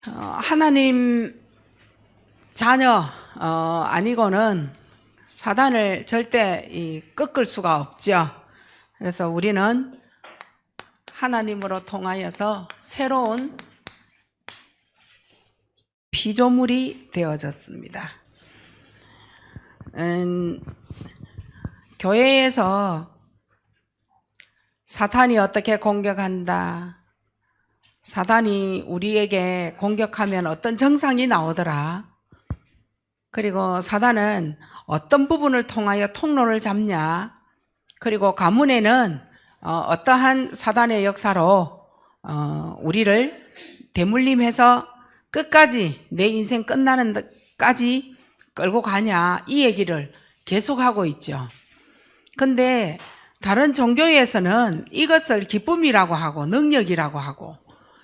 하나님 자녀 아니고는 사단을 절대 꺾을 수가 없죠. 그래서 우리는 하나님으로 통하여서 새로운 피조물이 되어졌습니다. 교회에서 사탄이 어떻게 공격한다, 사단이 우리에게 공격하면 어떤 정상이 나오더라, 그리고 사단은 어떤 부분을 통하여 통로를 잡냐, 그리고 가문에는 어떠한 사단의 역사로 우리를 대물림해서 끝까지 내 인생 끝나는 데까지 끌고 가냐, 이 얘기를 계속하고 있죠. 근데 다른 종교에서는 이것을 기쁨이라고 하고 능력이라고 하고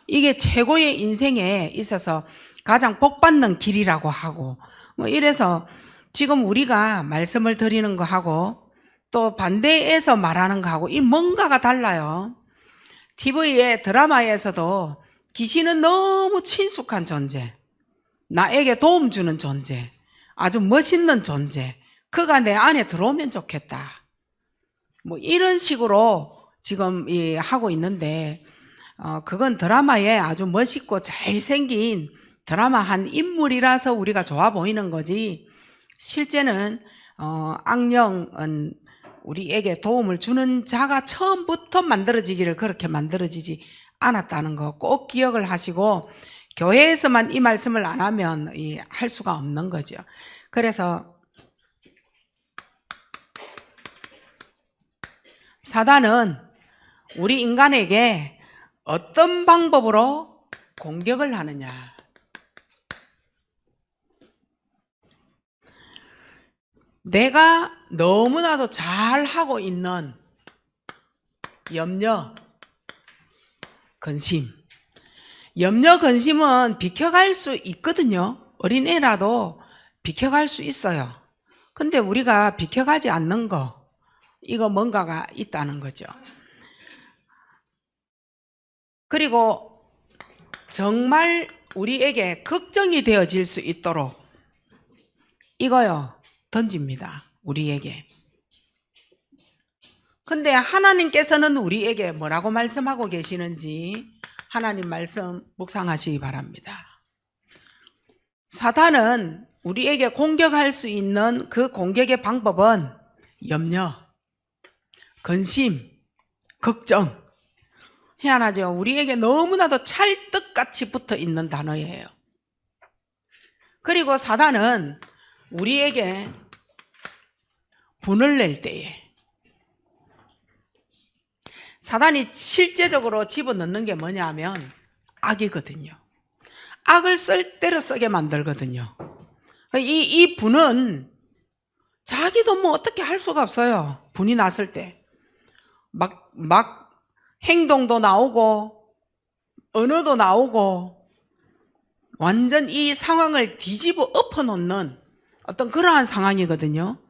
이게 최고의 인생에 있어서 가장 복받는 길이라고 하고 뭐 이래서 지금 우리가 말씀을 드리는 거하고 또 반대에서 말하는 거하고 이 뭔가가 달라요. TV에 드라마에서도 귀신은 너무 친숙한 존재, 나에게 도움 주는 존재, 아주 멋있는 존재, 그가 내 안에 들어오면 좋겠다, 뭐 이런 식으로 지금 하고 있는데 그건 드라마에 아주 멋있고 잘생긴 드라마 한 인물이라서 우리가 좋아 보이는 거지, 실제는 악령은 우리에게 도움을 주는 자가 처음부터 만들어지기를 그렇게 만들어지지 않았다는 거 꼭 기억을 하시고, 교회에서만 이 말씀을 안 하면 할 수가 없는 거죠. 그래서 사단은 우리 인간에게 어떤 방법으로 공격을 하느냐, 내가 너무나도 잘하고 있는 염려, 근심. 염려, 근심은 비켜갈 수 있거든요. 어린애라도 비켜갈 수 있어요. 근데 우리가 비켜가지 않는 거, 이거 뭔가가 있다는 거죠. 그리고 정말 우리에게 걱정이 되어질 수 있도록 이거요 던집니다, 우리에게. 근데 하나님께서는 우리에게 뭐라고 말씀하고 계시는지 하나님 말씀 묵상하시기 바랍니다. 사단은 우리에게 공격할 수 있는 그 공격의 방법은 염려, 근심, 걱정. 희한하죠. 우리에게 너무나도 찰떡같이 붙어 있는 단어예요. 그리고 사단은 우리에게 분을 낼 때에 사단이 실제적으로 집어넣는 게 뭐냐면 악이거든요. 악을 쓸 대로 쓰게 만들거든요. 이 분은 자기도 뭐 어떻게 할 수가 없어요. 분이 났을 때 막 행동도 나오고 언어도 나오고 완전 이 상황을 뒤집어 엎어놓는 어떤 그러한 상황이거든요.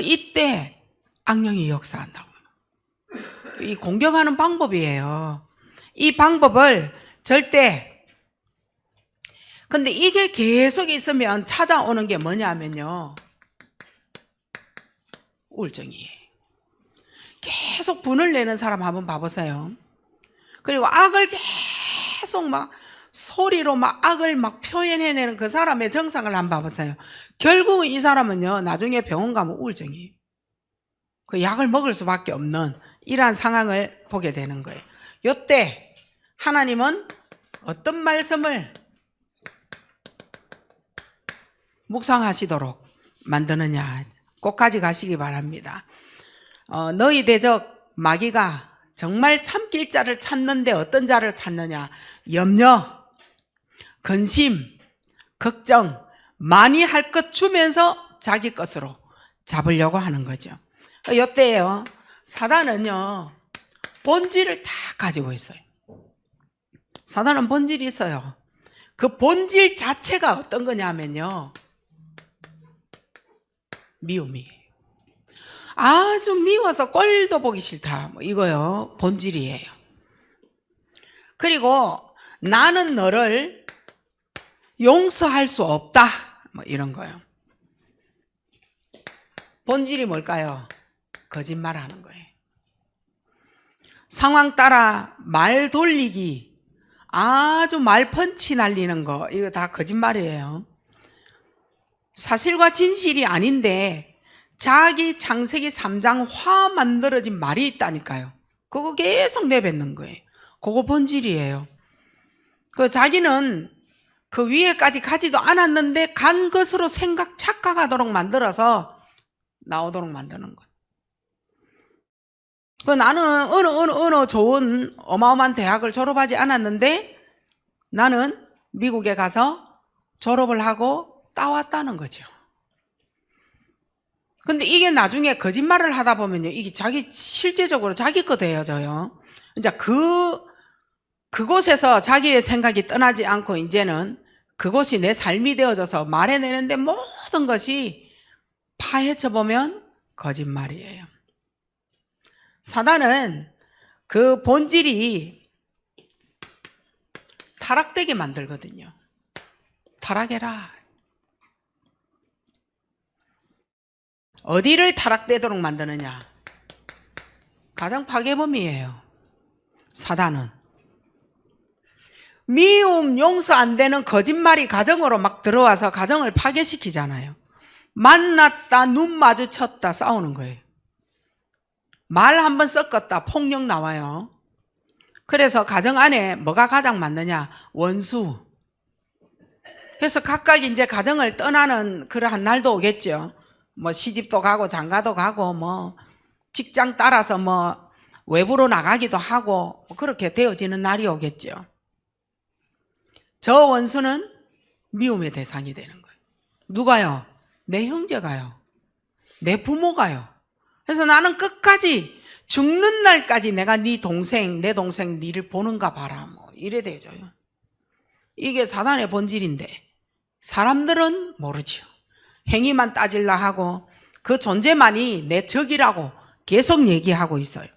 이때 악령이 역사한다고. 이 공격하는 방법이에요. 이 방법을 절대, 근데 이게 계속 있으면 찾아오는 게 뭐냐면요, 우울증이에요. 계속 분을 내는 사람 한번 봐보세요. 그리고 악을 계속 막 소리로 막 악을 막 표현해내는 그 사람의 정상을 한번 봐보세요. 결국은 이 사람은요, 나중에 병원 가면 우울증이에요. 그 약을 먹을 수밖에 없는 이러한 상황을 보게 되는 거예요. 이때 하나님은 어떤 말씀을 묵상하시도록 만드느냐, 꼭까지 가시기 바랍니다. 너희 대적 마귀가 정말 삼킬 자를 찾는데 어떤 자를 찾느냐, 염려, 근심, 걱정 많이 할 것 주면서 자기 것으로 잡으려고 하는 거죠. 이때요, 사단은요 본질을 다 가지고 있어요. 사단은 본질이 있어요. 그 본질 자체가 어떤 거냐면요, 미움이에요. 아주 미워서 꼴도 보기 싫다, 뭐 이거요 본질이에요. 그리고 나는 너를 용서할 수 없다. 뭐 이런 거예요. 본질이 뭘까요? 거짓말하는 거예요. 상황 따라 말 돌리기, 아주 말 펀치 날리는 거, 이거 다 거짓말이에요. 사실과 진실이 아닌데 자기 창세기 3장 화 만들어진 말이 있다니까요. 그거 계속 내뱉는 거예요. 그거 본질이에요. 그 자기는 그 위에까지 가지도 않았는데 간 것으로 착각하도록 만들어서 나오도록 만드는 거예요. 그 나는 어느 좋은 어마어마한 대학을 졸업하지 않았는데 나는 미국에 가서 졸업을 하고 따왔다는 거죠. 근데 이게 나중에 거짓말을 하다 보면요, 이게 실제적으로 자기 거 되어져요. 이제 그곳에서 자기의 생각이 떠나지 않고 이제는 그것이 내 삶이 되어져서 말해내는데 모든 것이 파헤쳐 보면 거짓말이에요. 사단은 그 본질이 타락되게 만들거든요. 타락해라. 어디를 타락되도록 만드느냐? 가정 파괴범이에요. 사단은. 미움, 용서 안 되는 거짓말이 가정으로 막 들어와서 가정을 파괴시키잖아요. 만났다, 눈 마주쳤다, 싸우는 거예요. 말 한번 섞었다, 폭력 나와요. 그래서 가정 안에 뭐가 가장 많느냐? 원수. 그래서 각각 이제 가정을 떠나는 그러한 날도 오겠죠. 뭐 시집도 가고 장가도 가고 뭐 직장 따라서 뭐 외부로 나가기도 하고 그렇게 되어지는 날이 오겠죠. 저 원수는 미움의 대상이 되는 거예요. 누가요? 내 형제가요. 내 부모가요. 그래서 나는 끝까지 죽는 날까지 내가 내 동생 니를 보는가 봐라. 뭐 이래 되죠요. 이게 사단의 본질인데 사람들은 모르죠. 행위만 따질라 하고 그 존재만이 내 적이라고 계속 얘기하고 있어요.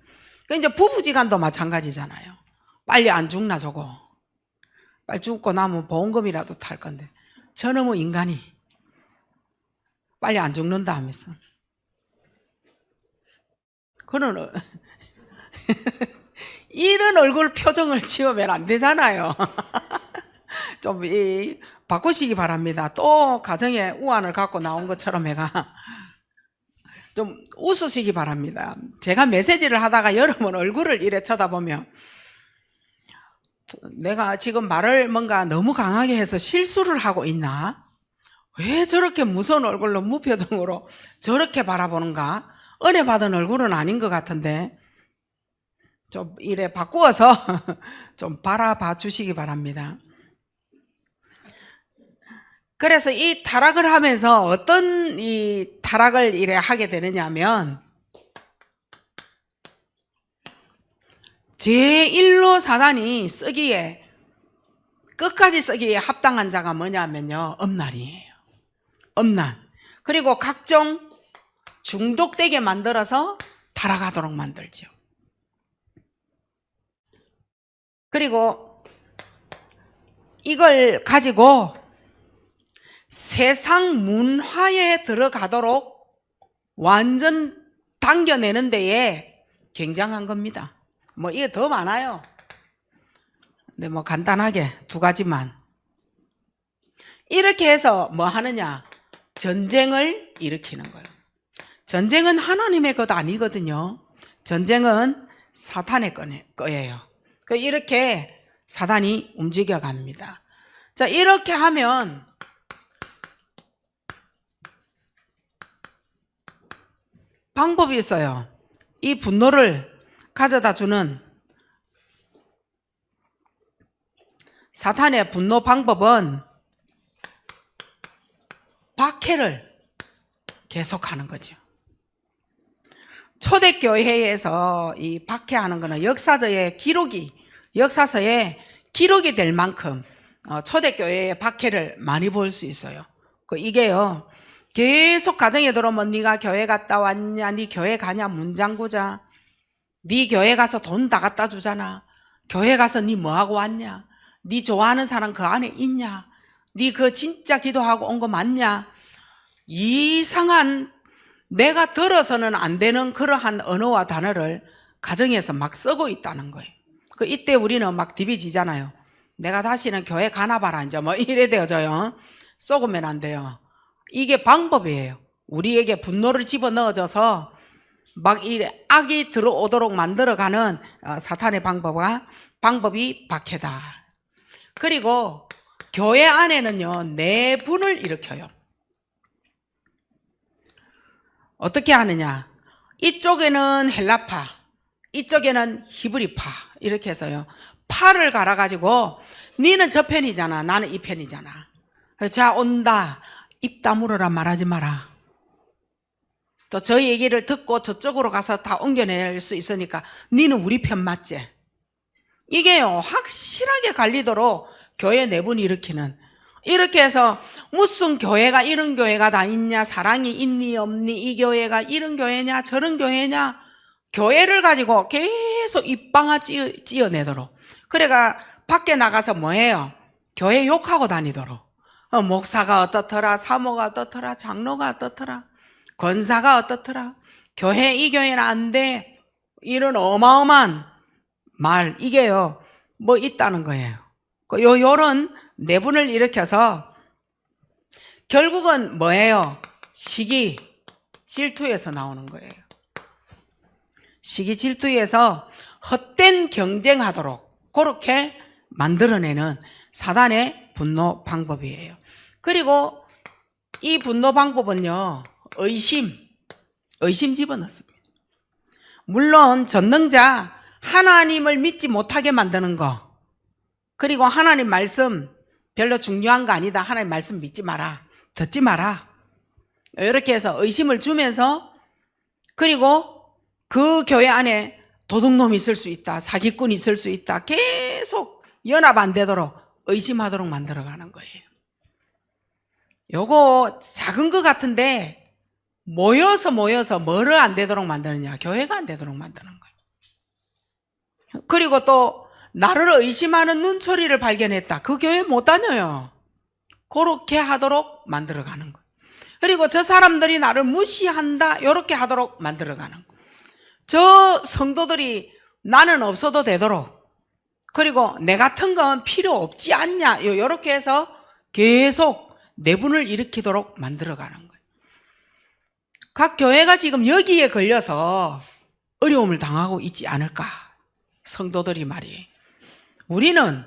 그러니까 이제 부부지간도 마찬가지잖아요. 빨리 안 죽나 저거. 빨리 죽고 나면 보험금이라도 탈 건데 저놈의 인간이 빨리 안 죽는다 하면서 그런 이런 얼굴 표정을 지으면 안 되잖아요. 좀 바꾸시기 바랍니다. 또 가정에 우환을 갖고 나온 것처럼 해가 좀 웃으시기 바랍니다. 제가 메시지를 하다가 여러분 얼굴을 이래 쳐다보면 내가 지금 말을 뭔가 너무 강하게 해서 실수를 하고 있나? 왜 저렇게 무서운 얼굴로 무표정으로 저렇게 바라보는가? 은혜 받은 얼굴은 아닌 것 같은데 좀 이래 바꾸어서 좀 바라봐 주시기 바랍니다. 그래서 이 타락을 하면서 어떤 이 타락을 이래 하게 되느냐 하면 제1로 사단이 쓰기에 끝까지 쓰기에 합당한 자가 뭐냐면요, 엄란이에요. 엄란. 그리고 각종 중독되게 만들어서 타락하도록 만들죠. 그리고 이걸 가지고 세상 문화에 들어가도록 완전 당겨내는 데에 굉장한 겁니다. 뭐 이게 더 많아요. 근데 뭐 간단하게 두 가지만. 이렇게 해서 뭐 하느냐? 전쟁을 일으키는 거예요. 전쟁은 하나님의 것 아니거든요. 전쟁은 사탄의 거예요. 이렇게 사단이 움직여 갑니다. 자, 이렇게 하면 방법이 있어요. 이 분노를 가져다 주는 사탄의 분노 방법은 박해를 계속하는 거죠. 초대교회에서 이 박해하는 거는 역사서에 기록이 될 만큼 초대교회의 박해를 많이 볼 수 있어요. 이게요, 계속 가정에 들어오면 네가 교회 갔다 왔냐, 네 교회 가냐, 문장구자, 네 교회 가서 돈 다 갖다 주잖아, 교회 가서 네 뭐하고 왔냐, 네 좋아하는 사람 그 안에 있냐, 네 그 진짜 기도하고 온 거 맞냐? 이상한 내가 들어서는 안 되는 그러한 언어와 단어를 가정에서 막 쓰고 있다는 거예요. 이때 우리는 막 디비지잖아요. 내가 다시는 교회 가나 봐라 이제 뭐 이래 되어져요. 쏘으면 안 돼요. 이게 방법이에요. 우리에게 분노를 집어넣어줘서 막 이래 악이 들어오도록 만들어가는 사탄의 방법이 박해다. 그리고 교회 안에는요, 내분을 일으켜요. 어떻게 하느냐? 이쪽에는 헬라파, 이쪽에는 히브리파 이렇게 해서요. 파를 갈아가지고 니는 저 편이잖아, 나는 이 편이잖아. 자 온다, 입 다물어라 말하지 마라. 또 저 얘기를 듣고 저쪽으로 가서 다 옮겨낼 수 있으니까 니는 우리 편 맞지? 이게요 확실하게 갈리도록 교회 내분이 일으키는, 이렇게 해서 무슨 교회가 이런 교회가 다 있냐, 사랑이 있니 없니, 이 교회가 이런 교회냐 저런 교회냐, 교회를 가지고 계속 입방아 찌어내도록. 그래가 밖에 나가서 뭐해요? 교회 욕하고 다니도록. 목사가 어떻더라, 사모가 어떻더라, 장로가 어떻더라, 권사가 어떻더라, 교회 이 교회는 안 돼, 이런 어마어마한 말, 이게요 뭐 있다는 거예요. 요런 내분을 일으켜서 결국은 뭐예요? 시기, 질투에서 나오는 거예요. 시기, 질투에서 헛된 경쟁하도록 그렇게 만들어내는 사단의 분노 방법이에요. 그리고 이 분노 방법은요, 의심 집어넣습니다. 물론 전능자 하나님을 믿지 못하게 만드는 거, 그리고 하나님 말씀 별로 중요한 거 아니다, 하나님 말씀 믿지 마라, 듣지 마라, 이렇게 해서 의심을 주면서, 그리고 그 교회 안에 도둑놈이 있을 수 있다, 사기꾼이 있을 수 있다, 계속 연합 안 되도록 의심하도록 만들어가는 거예요. 요거 작은 것 같은데 모여서 뭐를 안 되도록 만드느냐? 교회가 안 되도록 만드는 거예요. 그리고 또 나를 의심하는 눈초리를 발견했다, 그 교회 못 다녀요. 그렇게 하도록 만들어가는 거예요. 그리고 저 사람들이 나를 무시한다, 이렇게 하도록 만들어가는 거예요. 저 성도들이 나는 없어도 되도록, 그리고 내 같은 건 필요 없지 않냐, 이렇게 해서 계속 내분을 일으키도록 만들어가는 거예요. 각 교회가 지금 여기에 걸려서 어려움을 당하고 있지 않을까? 성도들이 말이에요. 우리는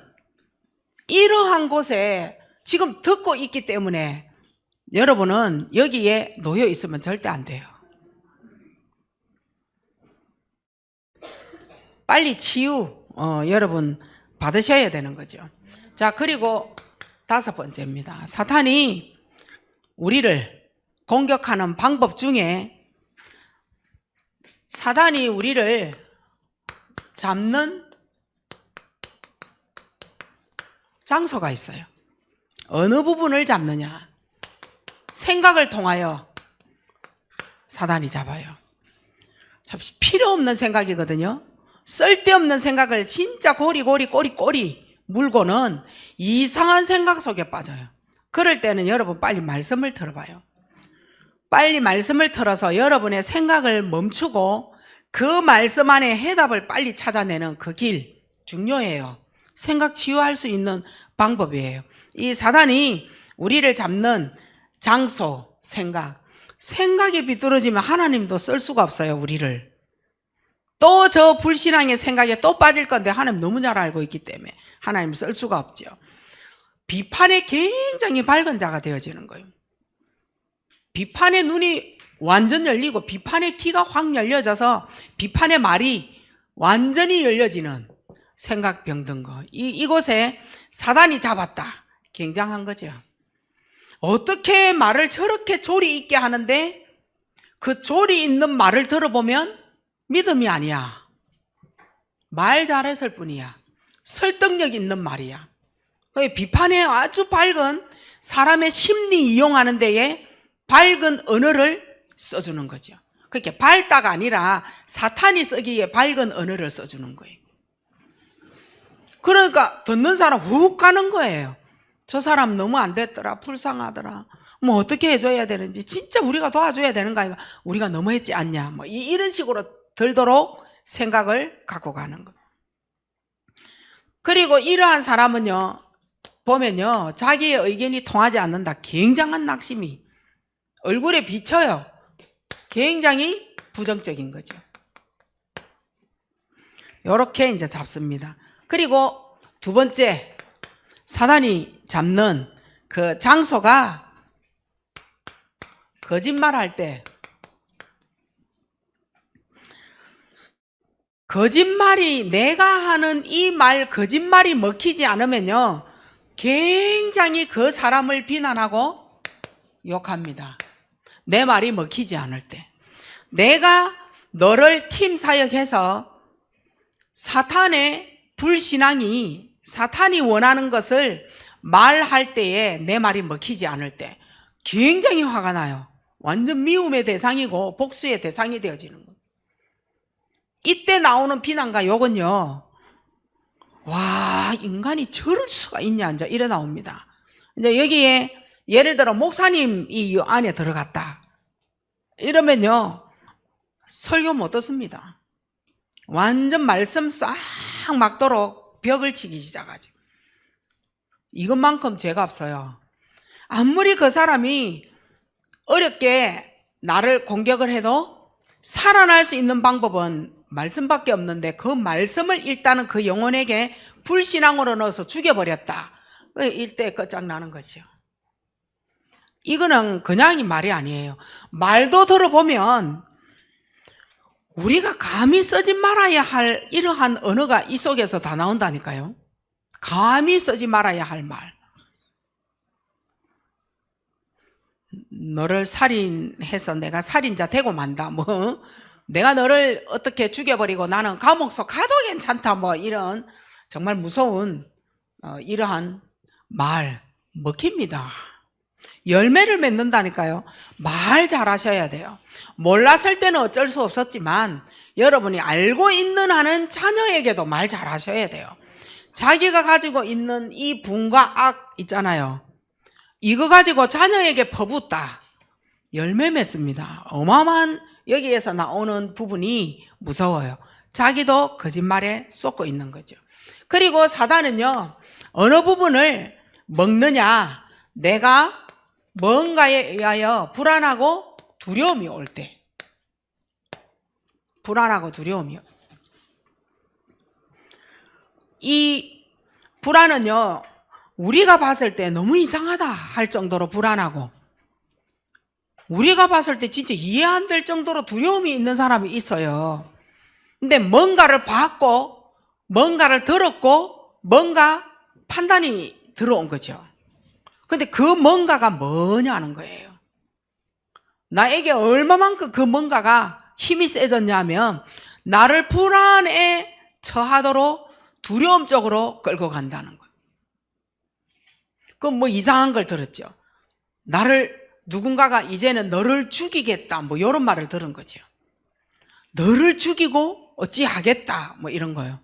이러한 곳에 지금 듣고 있기 때문에 여러분은 여기에 놓여 있으면 절대 안 돼요. 빨리 치유 여러분 받으셔야 되는 거죠. 자, 그리고 5번째입니다. 사탄이 우리를 공격하는 방법 중에 사단이 우리를 잡는 장소가 있어요. 어느 부분을 잡느냐? 생각을 통하여 사단이 잡아요. 참 필요 없는 생각이거든요. 쓸데없는 생각을 진짜 꼬리 물고는 이상한 생각 속에 빠져요. 그럴 때는 여러분 빨리 말씀을 들어봐요. 빨리 말씀을 들어서 여러분의 생각을 멈추고 그 말씀 안에 해답을 빨리 찾아내는 그 길 중요해요. 생각 치유할 수 있는 방법이에요. 이 사단이 우리를 잡는 장소, 생각이 비뚤어지면 하나님도 쓸 수가 없어요. 우리를 또 저 불신앙의 생각에 또 빠질 건데 하나님 너무 잘 알고 있기 때문에 하나님 쓸 수가 없죠. 비판에 굉장히 밝은 자가 되어지는 거예요. 비판의 눈이 완전 열리고 비판의 귀가 확 열려져서 비판의 말이 완전히 열려지는 생각 병든 거, 이곳에 사단이 잡았다. 굉장한 거죠. 어떻게 말을 저렇게 조리 있게 하는데 그 조리 있는 말을 들어보면 믿음이 아니야. 말 잘했을 뿐이야. 설득력 있는 말이야. 비판에 아주 밝은, 사람의 심리 이용하는 데에 밝은 언어를 써주는 거죠. 그렇게 밝다가 아니라 사탄이 쓰기에 밝은 언어를 써주는 거예요. 그러니까 듣는 사람 훅 가는 거예요. 저 사람 너무 안 됐더라, 불쌍하더라, 뭐 어떻게 해줘야 되는지, 진짜 우리가 도와줘야 되는 거 아닌가, 우리가 너무했지 않냐, 뭐 이런 식으로 들도록 생각을 갖고 가는 거. 그리고 이러한 사람은요, 보면요, 자기의 의견이 통하지 않는다, 굉장한 낙심이 얼굴에 비쳐요. 굉장히 부정적인 거죠. 요렇게 이제 잡습니다. 그리고 두 번째, 사단이 잡는 그 장소가 거짓말할 때, 거짓말이, 내가 하는 이 말 거짓말이 먹히지 않으면요, 굉장히 그 사람을 비난하고 욕합니다. 내 말이 먹히지 않을 때. 내가 너를 팀 사역해서 사탄의 불신앙이, 사탄이 원하는 것을 말할 때에 내 말이 먹히지 않을 때 굉장히 화가 나요. 완전 미움의 대상이고 복수의 대상이 되어지는 거예요. 이때 나오는 비난과 욕은요, 와, 인간이 저럴 수가 있냐, 이제 이래 나옵니다. 이제 여기에 예를 들어 목사님이 이 안에 들어갔다 이러면요, 설교 못 듣습니다. 완전 말씀 싹 막도록 벽을 치기 시작하죠. 이것만큼 죄가 없어요. 아무리 그 사람이 어렵게 나를 공격을 해도 살아날 수 있는 방법은 말씀밖에 없는데, 그 말씀을 일단은 그 영혼에게 불신앙으로 넣어서 죽여버렸다, 이때 끝장나는 거죠. 이거는 그냥이 말이 아니에요. 말도 들어보면 우리가 감히 쓰지 말아야 할 이러한 언어가 이 속에서 다 나온다니까요. 감히 쓰지 말아야 할 말. 너를 살인해서 내가 살인자 되고 만다, 뭐 내가 너를 어떻게 죽여버리고 나는 감옥 속 가도 괜찮다, 뭐 이런 정말 무서운 이러한 말 먹힙니다. 열매를 맺는다니까요. 말 잘하셔야 돼요. 몰랐을 때는 어쩔 수 없었지만 여러분이 알고 있는 한은 자녀에게도 말 잘하셔야 돼요. 자기가 가지고 있는 이 분과 악 있잖아요, 이거 가지고 자녀에게 퍼붓다, 열매 맺습니다. 어마어마한 여기에서 나오는 부분이 무서워요. 자기도 거짓말에 쏟고 있는 거죠. 그리고 사단은요, 어느 부분을 먹느냐, 내가 뭔가에 의하여 불안하고 두려움이 올 때, 불안하고 두려움이요. 이 불안은요, 우리가 봤을 때 너무 이상하다 할 정도로 불안하고, 우리가 봤을 때 진짜 이해 안 될 정도로 두려움이 있는 사람이 있어요. 근데 뭔가를 봤고, 뭔가를 들었고, 뭔가 판단이 들어온 거죠. 근데 그 뭔가가 뭐냐는 거예요. 나에게 얼마만큼 그 뭔가가 힘이 세졌냐면, 나를 불안에 처하도록 두려움 쪽으로 끌고 간다는 거예요. 그럼 뭐 이상한 걸 들었죠. 누군가가 이제는 너를 죽이겠다, 뭐 이런 말을 들은 거죠. 너를 죽이고 어찌하겠다, 뭐 이런 거예요.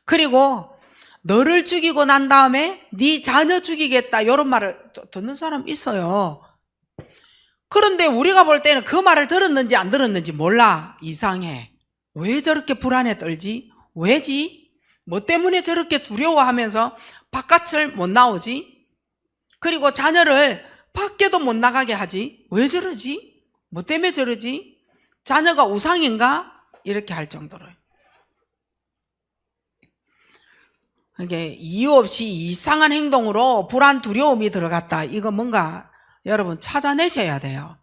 그리고 너를 죽이고 난 다음에 네 자녀 죽이겠다, 이런 말을 듣는 사람 있어요. 그런데 우리가 볼 때는 그 말을 들었는지 안 들었는지 몰라. 이상해. 왜 저렇게 불안에 떨지? 왜지? 뭐 때문에 저렇게 두려워하면서 바깥을 못 나오지? 그리고 자녀를 밖에도 못 나가게 하지? 왜 저러지? 뭐 때문에 저러지? 자녀가 우상인가? 이렇게 할 정도로요. 이게 이유 없이 이상한 행동으로 불안, 두려움이 들어갔다. 이거 뭔가 여러분 찾아내셔야 돼요.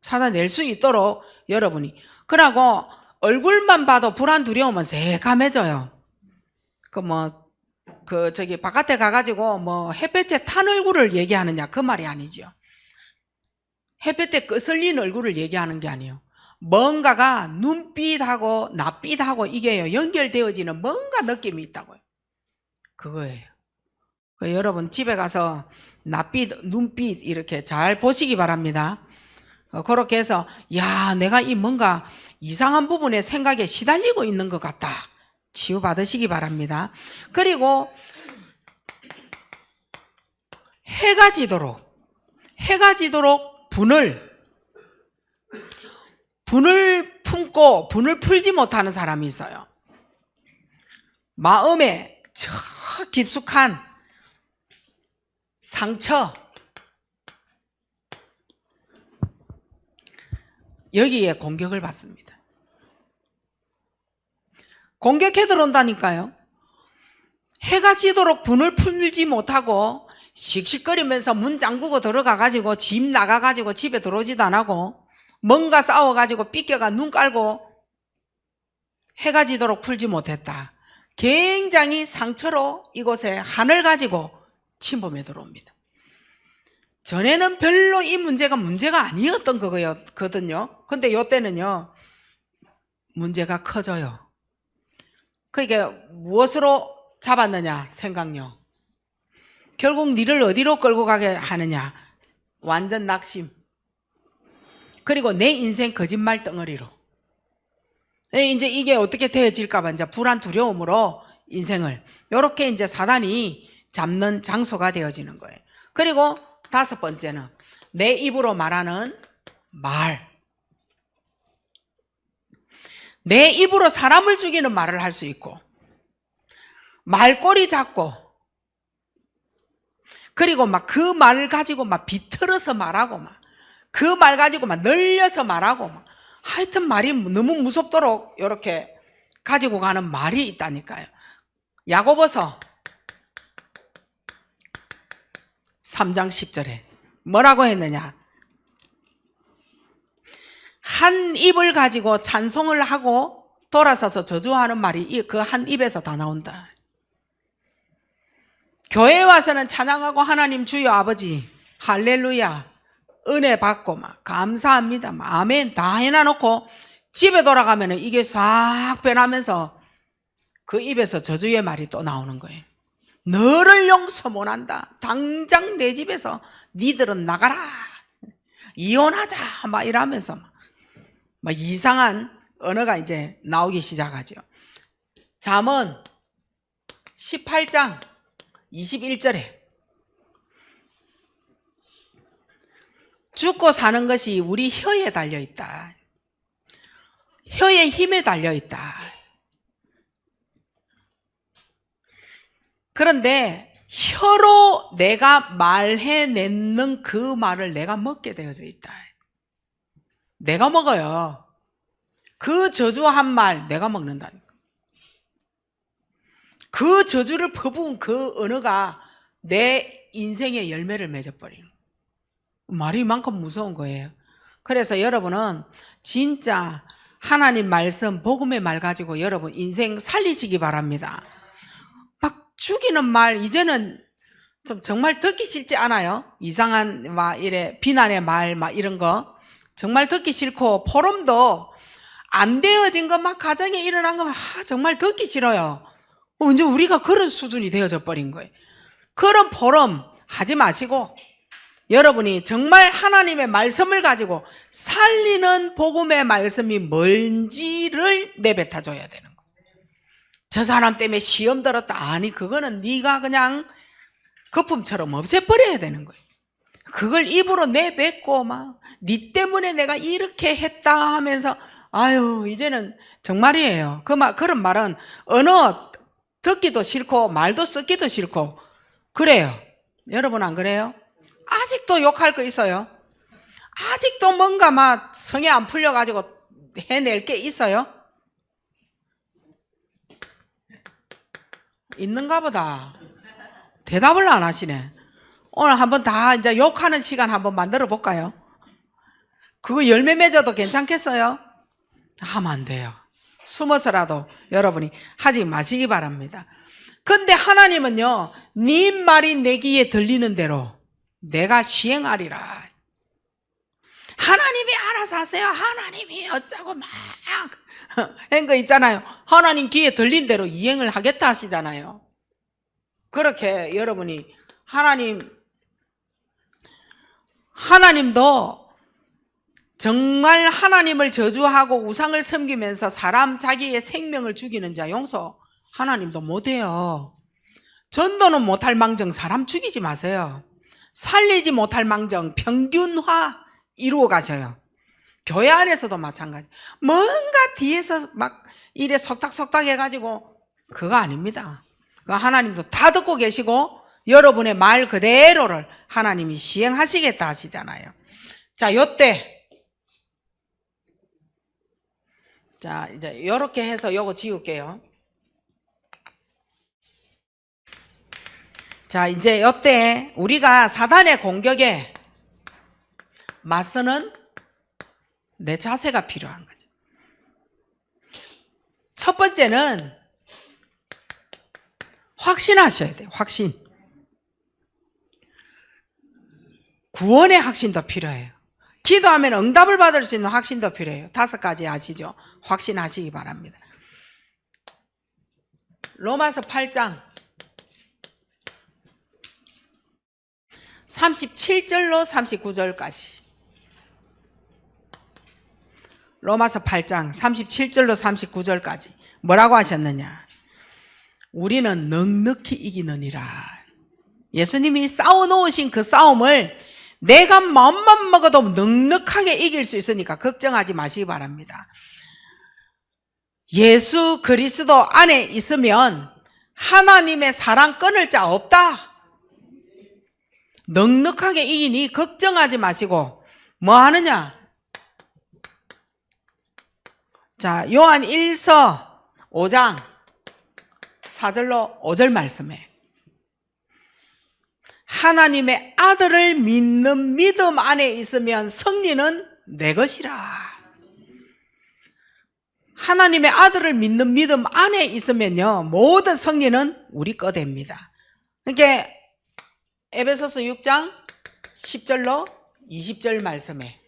찾아낼 수 있도록 여러분이. 그러고 얼굴만 봐도 불안, 두려움은 새카매져요. 저기 바깥에 가가지고 뭐 햇볕에 탄 얼굴을 얘기하느냐, 그 말이 아니죠. 햇볕에 거슬린 얼굴을 얘기하는 게 아니에요. 뭔가가 눈빛하고 낯빛하고 이게 연결되어지는 뭔가 느낌이 있다고요. 그거예요. 여러분 집에 가서 낯빛, 눈빛 이렇게 잘 보시기 바랍니다. 그렇게 해서 야, 내가 이 뭔가 이상한 부분에 생각에 시달리고 있는 것 같다, 치유받으시기 바랍니다. 그리고 해가 지도록 분을 품고 분을 풀지 못하는 사람이 있어요. 마음에 저 깊숙한 상처, 여기에 공격을 받습니다. 공격해 들어온다니까요. 해가 지도록 분을 풀지 못하고 씩씩거리면서 문 잠그고 들어가가지고 집 나가가지고 집에 들어오지도 안 하고 뭔가 싸워가지고 삐껴가 눈 깔고 해가 지도록 풀지 못했다. 굉장히 상처로 이곳에 한을 가지고 침범해 들어옵니다. 전에는 별로 이 문제가 아니었던 거거든요. 근데 이때는요 문제가 커져요. 그러니까 무엇으로 잡았느냐? 생각력. 결국 니를 어디로 끌고 가게 하느냐? 완전 낙심. 그리고 내 인생 거짓말 덩어리로. 이제 이게 어떻게 되어질까봐 이제 불안 두려움으로 인생을 이렇게 이제 사단이 잡는 장소가 되어지는 거예요. 그리고 5번째는 내 입으로 말하는 말. 내 입으로 사람을 죽이는 말을 할 수 있고 말꼬리 잡고 그리고 막 그 말 가지고 막 비틀어서 말하고 막 그 말 가지고 막 늘려서 말하고 막 하여튼 말이 너무 무섭도록 이렇게 가지고 가는 말이 있다니까요. 야고보서 3장 10절에 뭐라고 했느냐? 한 입을 가지고 찬송을 하고 돌아서서 저주하는 말이 그 한 입에서 다 나온다. 교회에 와서는 찬양하고 하나님 주여 아버지 할렐루야 은혜 받고 막 감사합니다 막 아멘 다 해놔놓고 집에 돌아가면 이게 싹 변하면서 그 입에서 저주의 말이 또 나오는 거예요. 너를 용서 못한다. 당장 내 집에서 니들은 나가라. 이혼하자 막 이러면서 막 이상한 언어가 이제 나오기 시작하죠. 잠언 18장 21절에 죽고 사는 것이 우리 혀에 달려있다. 혀의 힘에 달려있다. 그런데 혀로 내가 말해내는 그 말을 내가 먹게 되어져 있다. 내가 먹어요. 그 저주한 말 내가 먹는다니까. 그 저주를 퍼부은 그 언어가 내 인생의 열매를 맺어버리는 말이 이만큼 무서운 거예요. 그래서 여러분은 진짜 하나님 말씀 복음의 말 가지고 여러분 인생 살리시기 바랍니다. 막 죽이는 말 이제는 좀 정말 듣기 싫지 않아요? 이상한 막 이래 비난의 말 막 이런 거 정말 듣기 싫고 포럼도 안 되어진 것 막 가정에 일어난 거 정말 듣기 싫어요. 이제 우리가 그런 수준이 되어져 버린 거예요. 그런 포럼 하지 마시고 여러분이 정말 하나님의 말씀을 가지고 살리는 복음의 말씀이 뭔지를 내뱉어 줘야 되는 거예요. 저 사람 때문에 시험 들었다. 아니 그거는 네가 그냥 거품처럼 없애버려야 되는 거예요. 그걸 입으로 내뱉고 막 네 때문에 내가 이렇게 했다 하면서 아유 이제는 정말이에요. 그런 말은 언어 듣기도 싫고 말도 쓰기도 싫고 그래요. 여러분 안 그래요? 아직도 욕할 거 있어요? 아직도 뭔가 막 성에 안 풀려가지고 해낼 게 있어요? 있는가 보다. 대답을 안 하시네. 오늘 한번 다 이제 욕하는 시간 한번 만들어 볼까요? 그거 열매 맺어도 괜찮겠어요? 하면 안 돼요. 숨어서라도 여러분이 하지 마시기 바랍니다. 근데 하나님은요, 네 말이 내 귀에 들리는 대로 내가 시행하리라. 하나님이 알아서 하세요. 하나님이 어쩌고 막 한 거 있잖아요. 하나님 귀에 들린 대로 이행을 하겠다 하시잖아요. 그렇게 여러분이 하나님도 정말 하나님을 저주하고 우상을 섬기면서 사람 자기의 생명을 죽이는 자 용서 하나님도 못해요. 전도는 못할 망정 사람 죽이지 마세요. 살리지 못할 망정 평균화 이루어 가셔요. 교회 안에서도 마찬가지. 뭔가 뒤에서 막 이래 속닥속닥 해가지고 그거 아닙니다. 그거 하나님도 다 듣고 계시고 여러분의 말 그대로를 하나님이 시행하시겠다 하시잖아요. 자, 요때 자, 이제 요렇게 해서 요거 지울게요. 자, 이제 요때 우리가 사단의 공격에 맞서는 내 자세가 필요한 거죠. 첫 번째는 확신하셔야 돼요. 확신. 구원의 확신도 필요해요. 기도하면 응답을 받을 수 있는 확신도 필요해요. 5가지 아시죠? 확신하시기 바랍니다. 로마서 8장 37절로 39절까지. 로마서 8장 37절로 39절까지 뭐라고 하셨느냐? 우리는 넉넉히 이기느니라. 예수님이 싸워놓으신 그 싸움을 내가 마음만 먹어도 넉넉하게 이길 수 있으니까 걱정하지 마시기 바랍니다. 예수 그리스도 안에 있으면 하나님의 사랑 끊을 자 없다. 넉넉하게 이기니 걱정하지 마시고 뭐 하느냐? 자, 요한 1서 5장 4절로 5절 말씀에 하나님의 아들을 믿는 믿음 안에 있으면 승리는 내 것이라. 하나님의 아들을 믿는 믿음 안에 있으면요 모든 승리는 우리 거 됩니다. 그러니까 에베소서 6장 10절로 20절 말씀에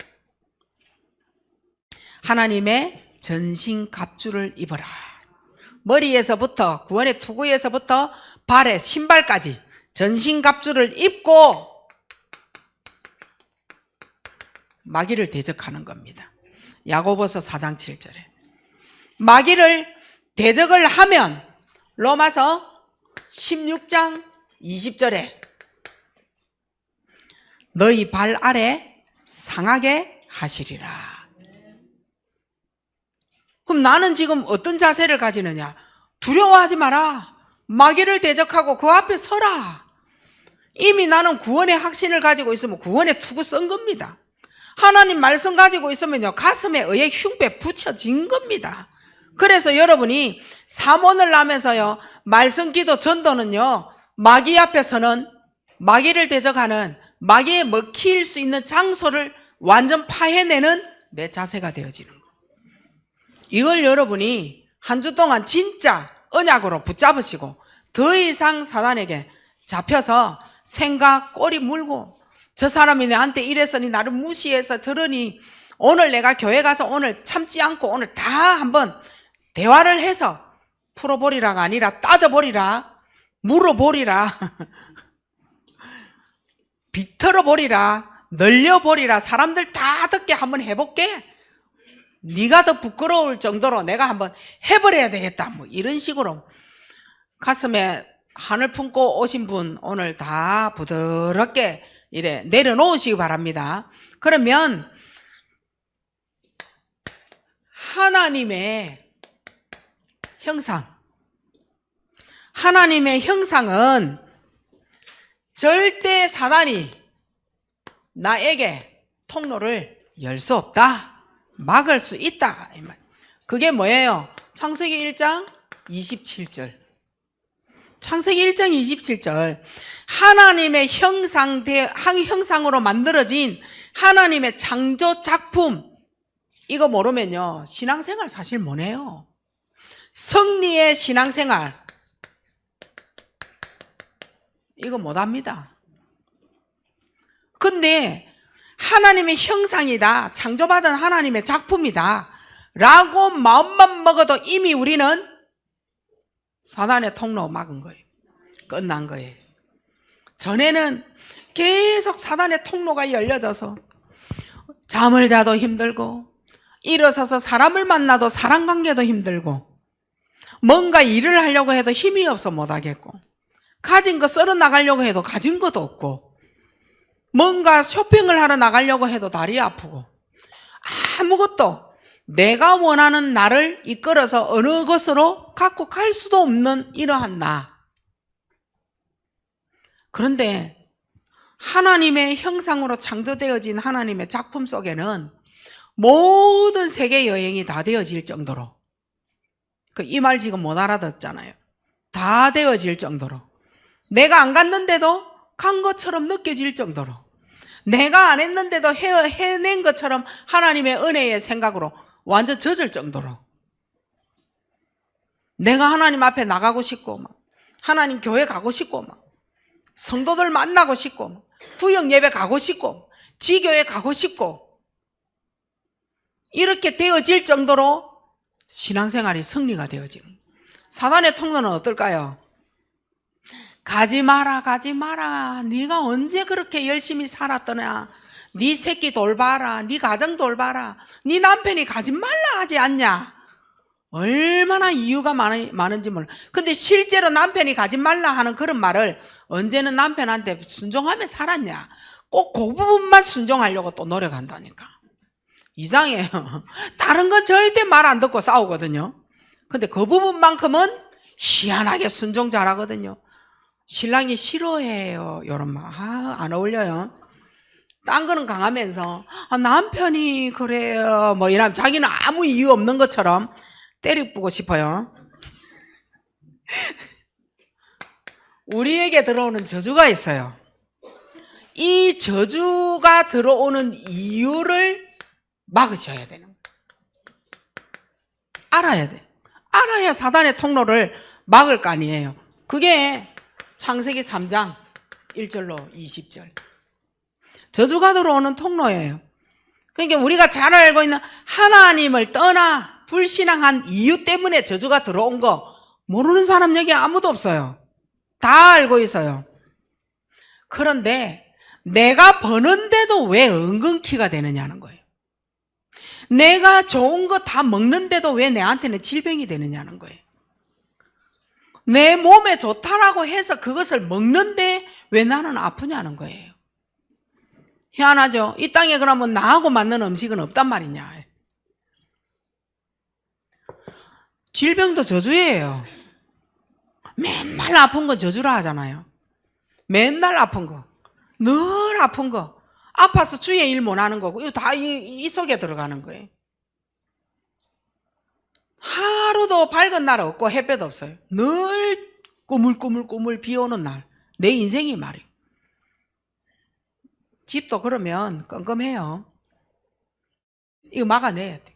하나님의 전신갑주를 입어라. 머리에서부터 구원의 투구에서부터 발에 신발까지 전신갑주를 입고 마귀를 대적하는 겁니다. 야고보서 4장 7절에 마귀를 대적을 하면 로마서 16장 20절에 너희 발 아래 상하게 하시리라. 그럼 나는 지금 어떤 자세를 가지느냐? 두려워하지 마라. 마귀를 대적하고 그 앞에 서라. 이미 나는 구원의 확신을 가지고 있으면 구원의 투구 쓴 겁니다. 하나님 말씀 가지고 있으면요 가슴에 의의 흉배 붙여진 겁니다. 그래서 여러분이 삼원을 하면서요 말씀 기도 전도는요 마귀 앞에서는 마귀를 대적하는 마귀에 먹힐 수 있는 장소를 완전 파해내는 내 자세가 되어지는 거예요. 이걸 여러분이 한 주 동안 진짜 언약으로 붙잡으시고 더 이상 사단에게 잡혀서 생각 꼬리 물고 저 사람이 나한테 이랬으니 나를 무시해서 저러니 오늘 내가 교회 가서 오늘 참지 않고 오늘 다 한번 대화를 해서 풀어보리라가 아니라 따져보리라, 물어보리라, 비틀어보리라, 늘려보리라, 사람들 다 듣게 한번 해볼게. 네가 더 부끄러울 정도로 내가 한번 해버려야 되겠다. 뭐 이런 식으로 가슴에 하늘 품고 오신 분 오늘 다 부드럽게 이래 내려놓으시기 바랍니다. 그러면 하나님의 형상은 절대 사단이 나에게 통로를 열 수 없다. 막을 수 있다. 그게 뭐예요? 창세기 1장 27절. 창세기 1장 27절. 하나님의 형상으로 만들어진 하나님의 창조 작품. 이거 모르면요 신앙생활 사실 뭐네요. 승리의 신앙생활 이거 못합니다. 근데 하나님의 형상이다, 창조받은 하나님의 작품이다 라고 마음만 먹어도 이미 우리는 사단의 통로 막은 거예요. 끝난 거예요. 전에는 계속 사단의 통로가 열려져서 잠을 자도 힘들고 일어서서 사람을 만나도 사람관계도 힘들고 뭔가 일을 하려고 해도 힘이 없어 못하겠고 가진 거 썰어 나가려고 해도 가진 것도 없고 뭔가 쇼핑을 하러 나가려고 해도 다리 아프고 아무것도 내가 원하는 나를 이끌어서 어느 곳으로 갖고 갈 수도 없는 이러한 나. 그런데 하나님의 형상으로 창조되어진 하나님의 작품 속에는 모든 세계 여행이 다 되어질 정도로, 이 말 지금 못 알아듣잖아요. 다 되어질 정도로, 내가 안 갔는데도 간 것처럼 느껴질 정도로, 내가 안 했는데도 해낸 것처럼 하나님의 은혜의 생각으로 완전 젖을 정도로, 내가 하나님 앞에 나가고 싶고, 하나님 교회 가고 싶고, 성도들 만나고 싶고, 구역 예배 가고 싶고, 지교회 가고 싶고, 이렇게 되어질 정도로 신앙생활이 승리가 되어지는. 사단의 통로는 어떨까요? 가지 마라, 가지 마라. 네가 언제 그렇게 열심히 살았더냐. 네 새끼 돌봐라, 네 가정 돌봐라, 네 남편이 가지 말라 하지 않냐. 얼마나 이유가 많은지 몰라. 근데 실제로 남편이 가지 말라 하는 그런 말을 언제는 남편한테 순종하며 살았냐. 꼭 그 부분만 순종하려고 또 노력한다니까. 이상해요. 다른 건 절대 말 안 듣고 싸우거든요. 근데 그 부분만큼은 희한하게 순종 잘하거든요. 신랑이 싫어해요. 이런 말. 안 어울려요. 딴 거는 강하면서 남편이 그래요 뭐 이러면 자기는 아무 이유 없는 것처럼 때리고 싶어요. 우리에게 들어오는 저주가 있어요. 이 저주가 들어오는 이유를 막으셔야 되는 거예요. 알아야 돼. 알아야 사단의 통로를 막을 거 아니에요. 그게 창세기 3장 1절로 20절. 저주가 들어오는 통로예요. 그러니까 우리가 잘 알고 있는 하나님을 떠나 불신앙한 이유 때문에 저주가 들어온 거 모르는 사람 여기 아무도 없어요. 다 알고 있어요. 그런데 내가 버는데도 왜 은근키가 되느냐는 거예요. 내가 좋은 거 다 먹는데도 왜 내한테는 질병이 되느냐는 거예요. 내 몸에 좋다라고 해서 그것을 먹는데 왜 나는 아프냐는 거예요. 희한하죠? 이 땅에 그러면 나하고 맞는 음식은 없단 말이냐. 질병도 저주예요. 맨날 아픈 건 저주라 하잖아요. 맨날 아픈 거, 늘 아픈 거, 아파서 주의 일 못하는 거고, 이거 다 이 속에 들어가는 거예요. 하루도 밝은 날 없고 햇볕 없어요. 늘 꾸물꾸물꾸물 비 오는 날. 내 인생이 말이에요. 집도 그러면 껌껌해요. 이거 막아내야 돼.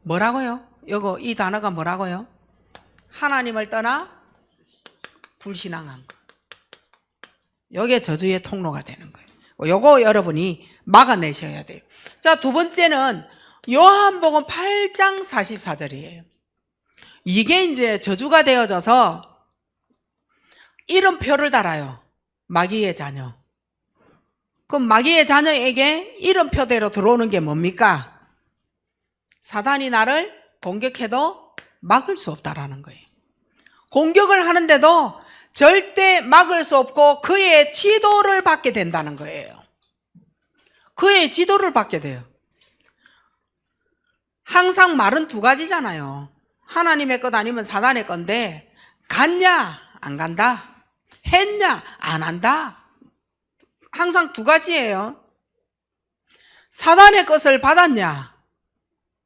뭐라고요? 이 단어가 뭐라고요? 하나님을 떠나 불신앙한 거. 이게 저주의 통로가 되는 거예요. 요거 여러분이 막아내셔야 돼요. 자, 두 번째는 요한복음 8장 44절이에요. 이게 이제 저주가 되어져서 이름표를 달아요. 마귀의 자녀. 그럼 마귀의 자녀에게 이름표대로 들어오는 게 뭡니까? 사단이 나를 공격해도 막을 수 없다라는 거예요. 공격을 하는데도 절대 막을 수 없고 그의 지도를 받게 된다는 거예요. 그의 지도를 받게 돼요. 항상 말은 두 가지잖아요. 하나님의 것 아니면 사단의 건데, 갔냐? 안 간다. 했냐? 안 한다. 항상 두 가지예요. 사단의 것을 받았냐?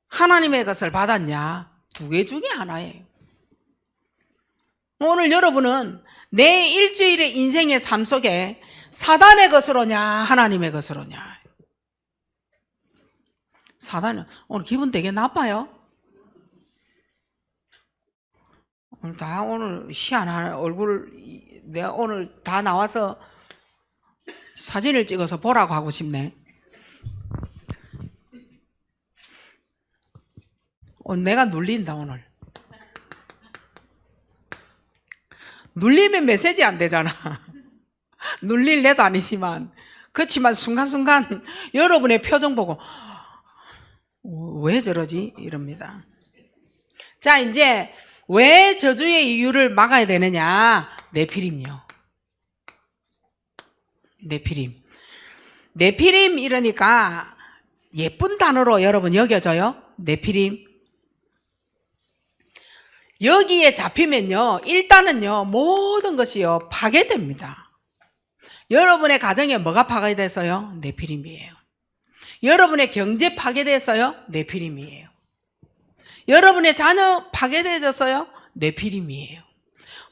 하나님의 것을 받았냐? 두 개 중에 하나예요. 오늘 여러분은 내 일주일의 인생의 삶 속에 사단의 것으로냐? 하나님의 것으로냐? 사단은 오늘 기분 되게 나빠요. 오늘 희한한 얼굴, 내가 오늘 다 나와서 사진을 찍어서 보라고 하고 싶네. 오늘 내가 눌린다, 오늘. 눌리면 메시지 안 되잖아. 눌릴 애도 아니지만. 그렇지만 순간순간 여러분의 표정 보고, 왜 저러지? 이럽니다. 자, 이제 왜 저주의 이유를 막아야 되느냐? 네피림요. 네피림. 네피림 이러니까 예쁜 단어로 여러분 여겨져요? 네피림. 여기에 잡히면요, 일단은요, 모든 것이요, 파괴됩니다. 여러분의 가정에 뭐가 파괴됐어요? 네피림이에요. 여러분의 경제 파괴됐어요? 네피림이에요. 여러분의 자녀 파괴되었어요? 네피림이에요.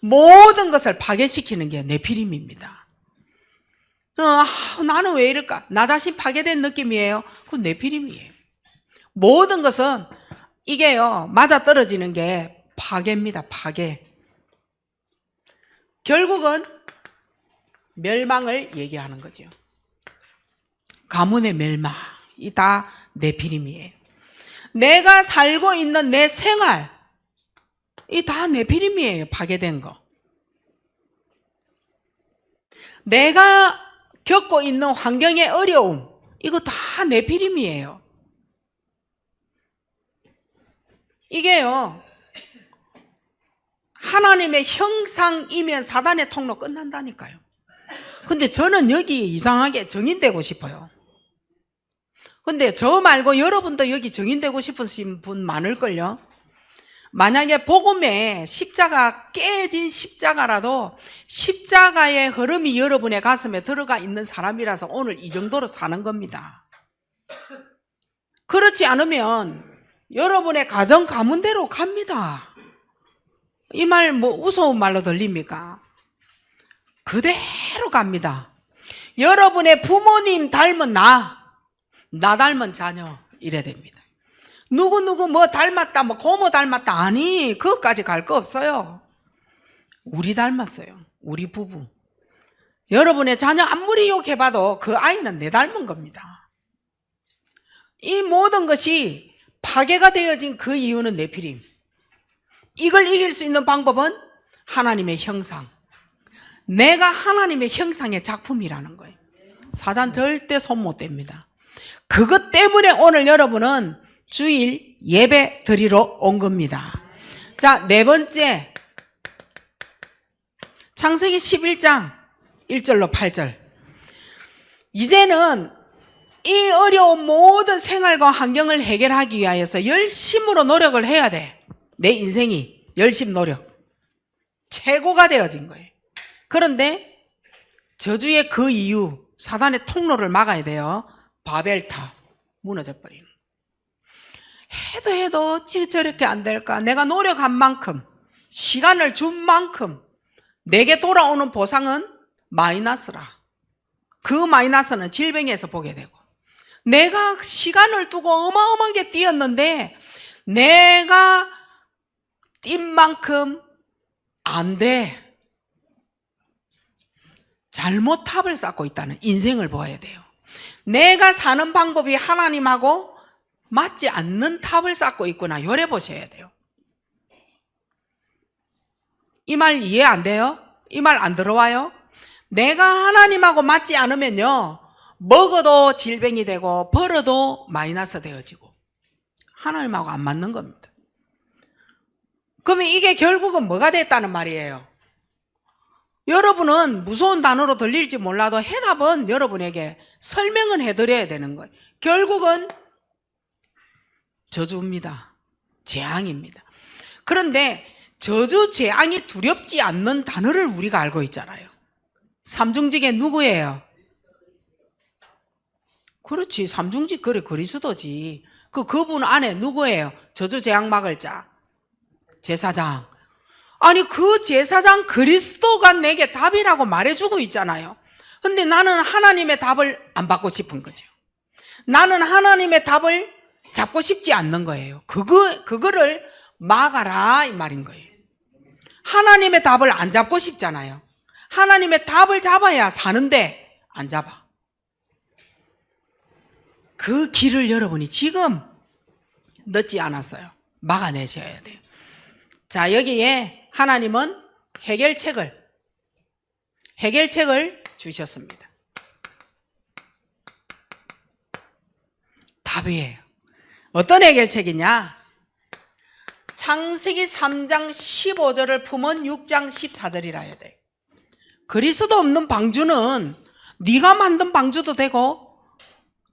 모든 것을 파괴시키는 게 네피림입니다. 나는 왜 이럴까? 나 자신 파괴된 느낌이에요. 그건 네피림이에요. 모든 것은 이게요, 맞아떨어지는 게 파괴입니다. 파괴. 결국은 멸망을 얘기하는 거죠. 가문의 멸망. 이 다 네피림이에요. 내가 살고 있는 내 생활, 이 다 네피림이에요. 파괴된 거. 내가 겪고 있는 환경의 어려움, 이거 다 네피림이에요. 이게요, 하나님의 형상이면 사단의 통로 끝난다니까요. 근데 저는 여기 이상하게 정인되고 싶어요. 근데 저 말고 여러분도 여기 정인되고 싶으신 분 많을걸요. 만약에 복음에 십자가 깨진 십자가라도 십자가의 흐름이 여러분의 가슴에 들어가 있는 사람이라서 오늘 이 정도로 사는 겁니다. 그렇지 않으면 여러분의 가정 가문대로 갑니다. 이 말 뭐 우스운 말로 들립니까? 그대로 갑니다. 여러분의 부모님 닮은 나 닮은 자녀 이래 됩니다. 누구 뭐 닮았다, 뭐 고모 닮았다, 아니 그것까지 갈 거 없어요. 우리 닮았어요. 우리 부부. 여러분의 자녀 아무리 욕해봐도 그 아이는 내 닮은 겁니다. 이 모든 것이 파괴가 되어진 그 이유는 네피림. 이걸 이길 수 있는 방법은 하나님의 형상. 내가 하나님의 형상의 작품이라는 거예요. 사단 절대 손 못 댑니다. 그것 때문에 오늘 여러분은 주일 예배 드리러 온 겁니다. 자, 네 번째, 창세기 11장 1절로 8절. 이제는 이 어려운 모든 생활과 환경을 해결하기 위하여서 열심으로 노력을 해야 돼. 내 인생이 열심 노력. 최고가 되어진 거예요. 그런데 저주의 그 이유, 사단의 통로를 막아야 돼요. 바벨탑 무너져 버리는. 해도 어찌 저렇게 안 될까? 내가 노력한 만큼, 시간을 준 만큼 내게 돌아오는 보상은 마이너스라. 그 마이너스는 질병에서 보게 되고, 내가 시간을 두고 어마어마하게 뛰었는데 내가 뛴 만큼 안 돼. 잘못 탑을 쌓고 있다는 인생을 보아야 돼요. 내가 사는 방법이 하나님하고 맞지 않는 탑을 쌓고 있구나. 요래 보셔야 돼요. 이 말 이해 안 돼요? 이 말 안 들어와요? 내가 하나님하고 맞지 않으면요, 먹어도 질병이 되고 벌어도 마이너스 되어지고 하나님하고 안 맞는 겁니다. 그러면 이게 결국은 뭐가 됐다는 말이에요? 여러분은 무서운 단어로 들릴지 몰라도 해답은 여러분에게 설명은 해드려야 되는 거예요. 결국은 저주입니다. 재앙입니다. 그런데 저주, 재앙이 두렵지 않는 단어를 우리가 알고 있잖아요. 삼중직에 누구예요? 그렇지, 삼중직 그래 그리스도지. 그분 안에 누구예요? 저주, 재앙 막을 자, 제사장. 아니 그 제사장 그리스도가 내게 답이라고 말해주고 있잖아요. 근데 나는 하나님의 답을 안 받고 싶은 거죠. 나는 하나님의 답을 잡고 싶지 않는 거예요. 그거를 막아라 이 말인 거예요. 하나님의 답을 안 잡고 싶잖아요. 하나님의 답을 잡아야 사는데 안 잡아. 그 길을 여러분이 지금 늦지 않았어요. 막아내셔야 돼요. 자, 여기에 하나님은 해결책을 주셨습니다. 답이에요. 어떤 해결책이냐? 창세기 3장 15절을 품은 6장 14절이라 해야 돼요. 그리스도 없는 방주는 네가 만든 방주도 되고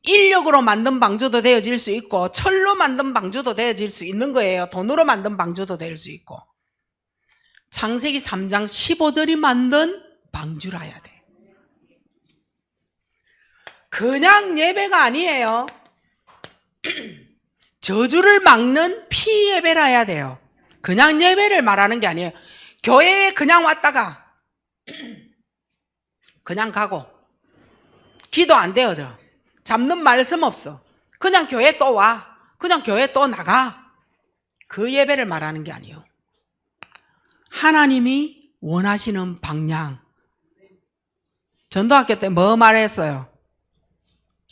인력으로 만든 방주도 되어질 수 있고 철로 만든 방주도 되어질 수 있는 거예요. 돈으로 만든 방주도 될 수 있고. 창세기 3장 15절이 만든 방주라야 돼. 그냥 예배가 아니에요. 저주를 막는 피 예배라야 돼요. 그냥 예배를 말하는 게 아니에요. 교회에 그냥 왔다가 그냥 가고 기도 안 되어져. 잡는 말씀 없어. 그냥 교회 또 와. 그냥 교회 또 나가. 그 예배를 말하는 게 아니에요. 하나님이 원하시는 방향. 전도학교 때 뭐 말했어요?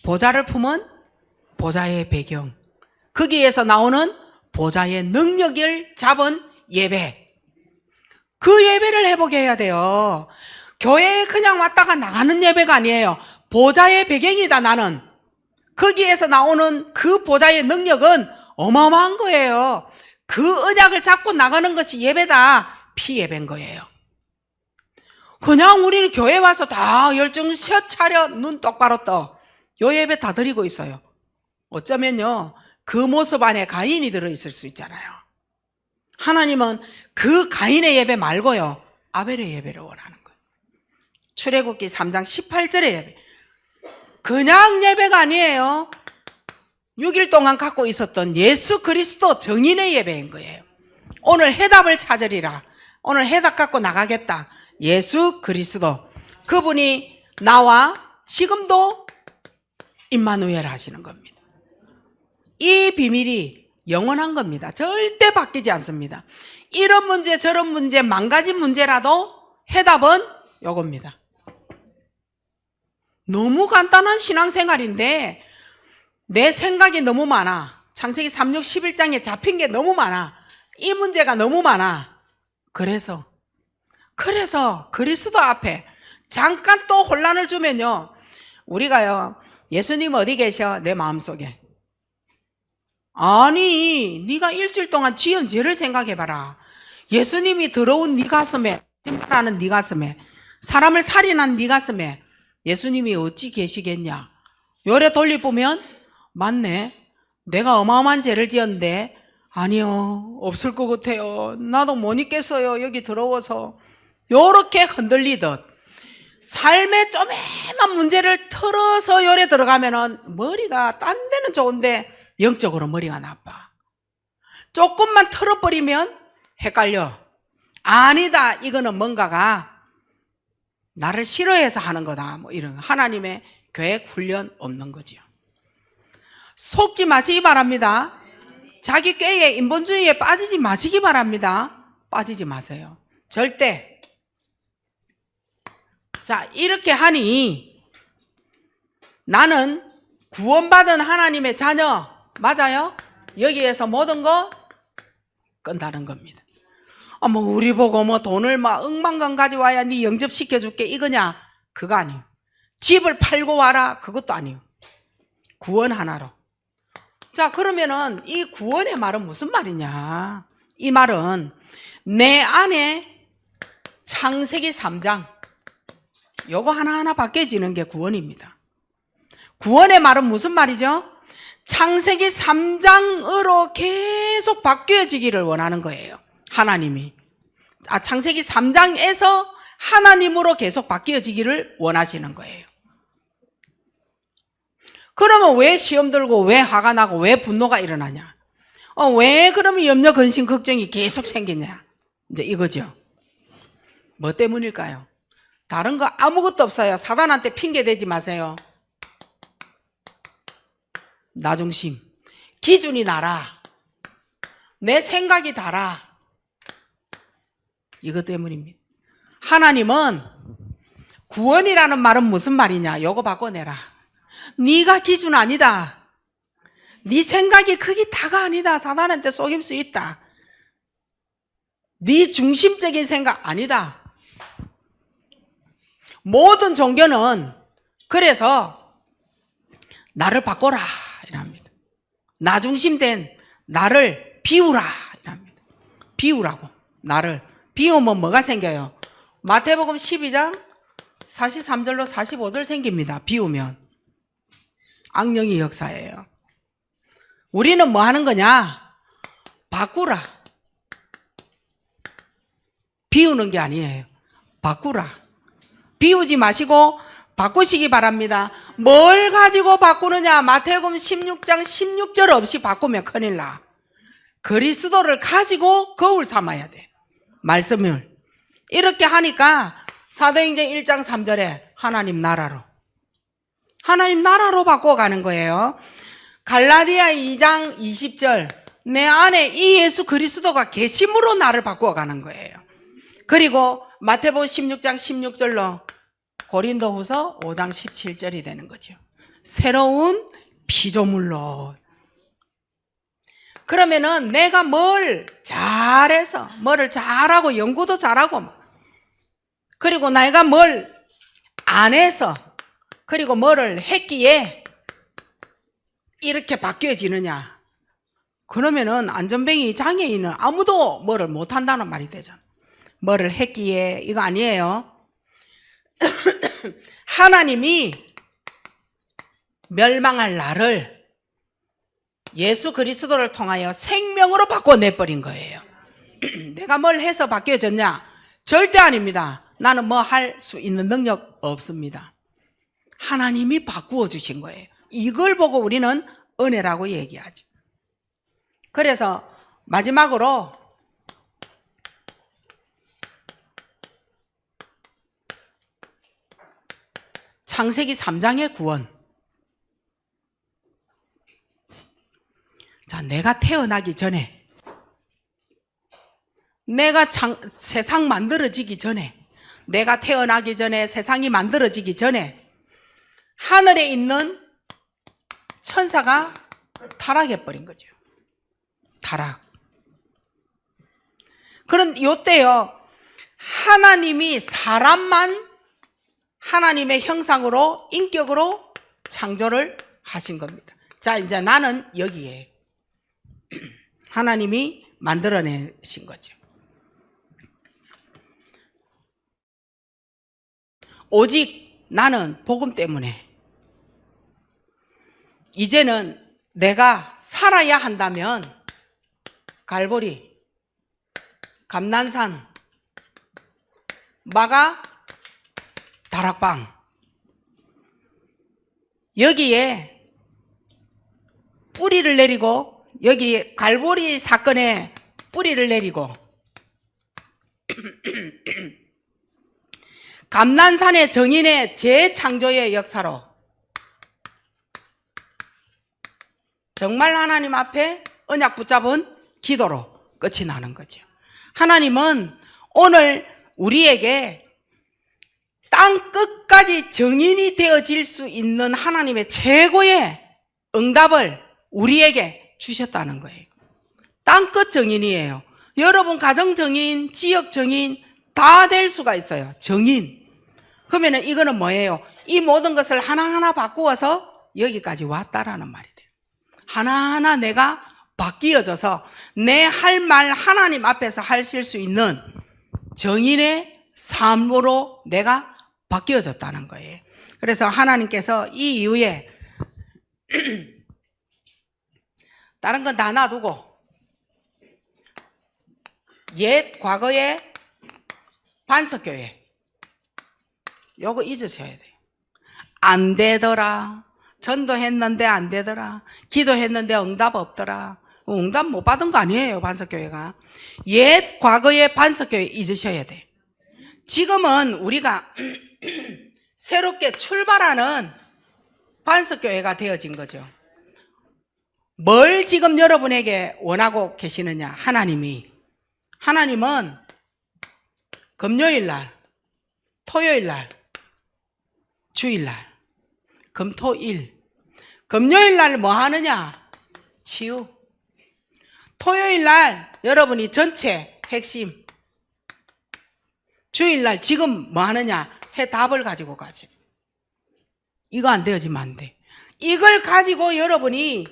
보좌를 품은 보좌의 배경. 거기에서 나오는 보좌의 능력을 잡은 예배. 그 예배를 해보게 해야 돼요. 교회에 그냥 왔다가 나가는 예배가 아니에요. 보좌의 배경이다 나는. 거기에서 나오는 그 보좌의 능력은 어마어마한 거예요. 그 언약을 잡고 나가는 것이 예배다. 피예배인 거예요. 그냥 우리는 교회 와서 다 열정껏 차려 눈 똑바로 떠. 요 예배 다 드리고 있어요. 어쩌면요 그 모습 안에 가인이 들어있을 수 있잖아요. 하나님은 그 가인의 예배 말고요 아벨의 예배를 원하는 거예요. 출애굽기 3장 18절의 예배. 그냥 예배가 아니에요. 6일 동안 갖고 있었던 예수 그리스도 정인의 예배인 거예요. 오늘 해답을 찾으리라. 오늘 해답 갖고 나가겠다. 예수 그리스도. 그분이 나와 지금도 임마누엘 하시는 겁니다. 이 비밀이 영원한 겁니다. 절대 바뀌지 않습니다. 이런 문제 저런 문제 망가진 문제라도 해답은 요겁니다. 너무 간단한 신앙생활인데 내 생각이 너무 많아. 창세기 3, 6, 11장에 잡힌 게 너무 많아. 이 문제가 너무 많아. 그래서 그리스도 앞에 잠깐 또 혼란을 주면요 우리가요 예수님 어디 계셔? 내 마음속에. 아니 네가 일주일 동안 지은 죄를 생각해봐라. 예수님이 들어온 네 가슴에, 거짓말하는 네 가슴에, 사람을 살인한 네 가슴에 예수님이 어찌 계시겠냐. 요래 돌려보면 맞네. 내가 어마어마한 죄를 지었는데 아니요 없을 것 같아요. 나도 못 있겠어요. 여기 들어와서. 요렇게 흔들리듯 삶의 쪼매만 문제를 털어서 요래 들어가면은 머리가 딴 데는 좋은데 영적으로 머리가 나빠. 조금만 털어버리면 헷갈려. 아니다 이거는 뭔가가 나를 싫어해서 하는 거다. 뭐 이런 하나님의 계획 훈련 없는 거지요. 속지 마시기 바랍니다. 자기 꾀에 인본주의에 빠지지 마시기 바랍니다. 빠지지 마세요. 절대. 자 이렇게 하니 나는 구원받은 하나님의 자녀 맞아요? 여기에서 모든 거 끝나는 겁니다. 뭐 우리 보고 뭐 돈을 막 억만간 가져와야 네 영접시켜줄게 이거냐? 그거 아니에요. 집을 팔고 와라 그것도 아니에요. 구원 하나로. 자 그러면은 이 구원의 말은 무슨 말이냐? 이 말은 내 안에 창세기 3장 요거 하나하나 바뀌어지는 게 구원입니다. 구원의 말은 무슨 말이죠? 창세기 3장으로 계속 바뀌어지기를 원하는 거예요. 하나님이. 창세기 3장에서 하나님으로 계속 바뀌어지기를 원하시는 거예요. 그러면 왜 시험 들고 왜 화가 나고 왜 분노가 일어나냐? 왜 그러면 염려, 근심, 걱정이 계속 생기냐? 이제 이거죠. 뭐 때문일까요? 다른 거 아무것도 없어요. 사단한테 핑계 대지 마세요. 나 중심. 기준이 나라. 내 생각이 다라. 이것 때문입니다. 하나님은 구원이라는 말은 무슨 말이냐? 요거 바꿔내라. 네가 기준 아니다. 네 생각이 그게 다가 아니다. 사단한테 속일 수 있다. 네 중심적인 생각 아니다. 모든 종교는 그래서 나를 바꿔라 이랍니다. 나 중심된 나를 비우라 이랍니다. 비우라고. 나를 비우면 뭐가 생겨요? 마태복음 12장 43절로 45절 생깁니다. 비우면 악령의 역사예요. 우리는 뭐 하는 거냐? 바꾸라. 비우는 게 아니에요. 바꾸라. 비우지 마시고 바꾸시기 바랍니다. 뭘 가지고 바꾸느냐? 마태복음 16장 16절 없이 바꾸면 큰일 나. 그리스도를 가지고 거울 삼아야 돼. 말씀을. 이렇게 하니까 사도행전 1장 3절에 하나님 나라로 바꿔가는 거예요. 갈라디아 2장 20절 내 안에 이 예수 그리스도가 계심으로 나를 바꿔가는 거예요. 그리고 마태복음 16장 16절로 고린도후서 5장 17절이 되는 거죠. 새로운 피조물로. 그러면은 내가 뭘 잘해서, 뭐를 잘하고 연구도 잘하고, 그리고 내가 뭘 안 해서, 그리고 뭐를 했기에 이렇게 바뀌어지느냐? 그러면은 안전뱅이 장애인은 아무도 뭐를 못한다는 말이 되잖아. 뭐를 했기에 이거 아니에요. 하나님이 멸망할 나를 예수 그리스도를 통하여 생명으로 바꿔내버린 거예요. 내가 뭘 해서 바뀌어졌냐? 절대 아닙니다. 나는 뭐 할 수 있는 능력 없습니다. 하나님이 바꾸어 주신 거예요. 이걸 보고 우리는 은혜라고 얘기하죠. 그래서 마지막으로 창세기 3장의 구원. 자, 내가 태어나기 전에, 내가 세상 만들어지기 전에, 내가 태어나기 전에, 세상이 만들어지기 전에 하늘에 있는 천사가 타락해버린 거죠. 타락. 그런 요때요, 하나님이 사람만 하나님의 형상으로, 인격으로 창조를 하신 겁니다. 자, 이제 나는 여기에 하나님이 만들어내신 거죠. 오직 나는 복음 때문에 이제는 내가 살아야 한다면 갈보리, 감난산, 마가, 다락방 여기에 뿌리를 내리고, 여기 갈보리 사건에 뿌리를 내리고 감난산의 정인의 재창조의 역사로 정말 하나님 앞에 언약 붙잡은 기도로 끝이 나는 거죠. 하나님은 오늘 우리에게 땅 끝까지 정인이 되어질 수 있는 하나님의 최고의 응답을 우리에게 주셨다는 거예요. 땅끝 정인이에요. 여러분 가정 정인, 지역 정인 다 될 수가 있어요. 정인. 그러면 이거는 뭐예요? 이 모든 것을 하나하나 바꾸어서 여기까지 왔다라는 말이 돼요. 하나하나 내가 바뀌어져서 내 할 말 하나님 앞에서 하실 수 있는 정인의 삶으로 내가 바뀌어졌다는 거예요. 그래서 하나님께서 이 이후에 다른 건 다 놔두고 옛 과거의 반석교회 요거 잊으셔야 돼요. 안 되더라. 전도했는데 안 되더라. 기도했는데 응답 없더라. 응답 못 받은 거 아니에요, 반석교회가. 옛 과거의 반석교회 잊으셔야 돼요. 지금은 우리가 새롭게 출발하는 반석교회가 되어진 거죠. 뭘 지금 여러분에게 원하고 계시느냐? 하나님은 금요일날, 토요일날, 주일날, 금토일. 금요일날 뭐 하느냐? 치유. 토요일날 여러분이 전체 핵심. 주일날 지금 뭐 하느냐? 해답을 가지고 가지. 이거 안 되어지면 안 돼. 이걸 가지고 여러분이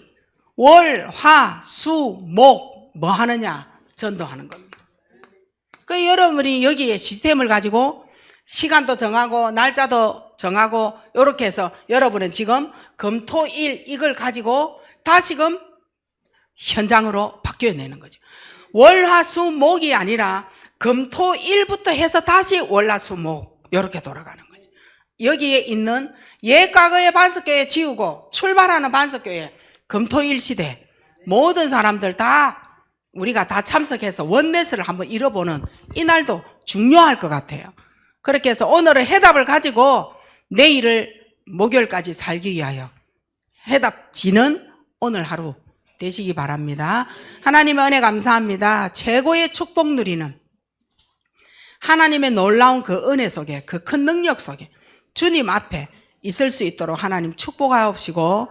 월, 화, 수, 목 뭐 하느냐? 전도하는 겁니다. 그 여러분이 여기에 시스템을 가지고 시간도 정하고 날짜도 정하고 이렇게 해서 여러분은 지금 금토일 이걸 가지고 다시금 현장으로 바뀌어내는 거죠. 월화수목이 아니라 금토일부터 해서 다시 월화수목 이렇게 돌아가는 거죠. 여기에 있는 옛 과거의 반석교회 지우고 출발하는 반석교회 금토일 시대 모든 사람들 다 우리가 다 참석해서 원내스를 한번 잃어보는 이날도 중요할 것 같아요. 그렇게 해서 오늘의 해답을 가지고 내일을 목요일까지 살기 위하여 해답지는 오늘 하루 되시기 바랍니다. 하나님의 은혜 감사합니다. 최고의 축복 누리는 하나님의 놀라운 그 은혜 속에 그 큰 능력 속에 주님 앞에 있을 수 있도록 하나님 축복하옵시고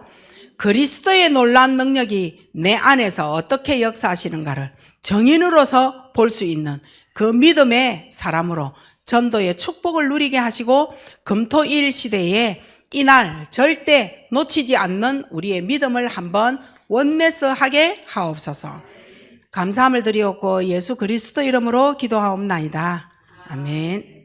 그리스도의 놀라운 능력이 내 안에서 어떻게 역사하시는가를 정인으로서 볼 수 있는 그 믿음의 사람으로 전도의 축복을 누리게 하시고 금토일 시대에 이날 절대 놓치지 않는 우리의 믿음을 한번 원내스 하게 하옵소서. 감사함을 드리옵고 예수 그리스도 이름으로 기도하옵나이다. 아멘.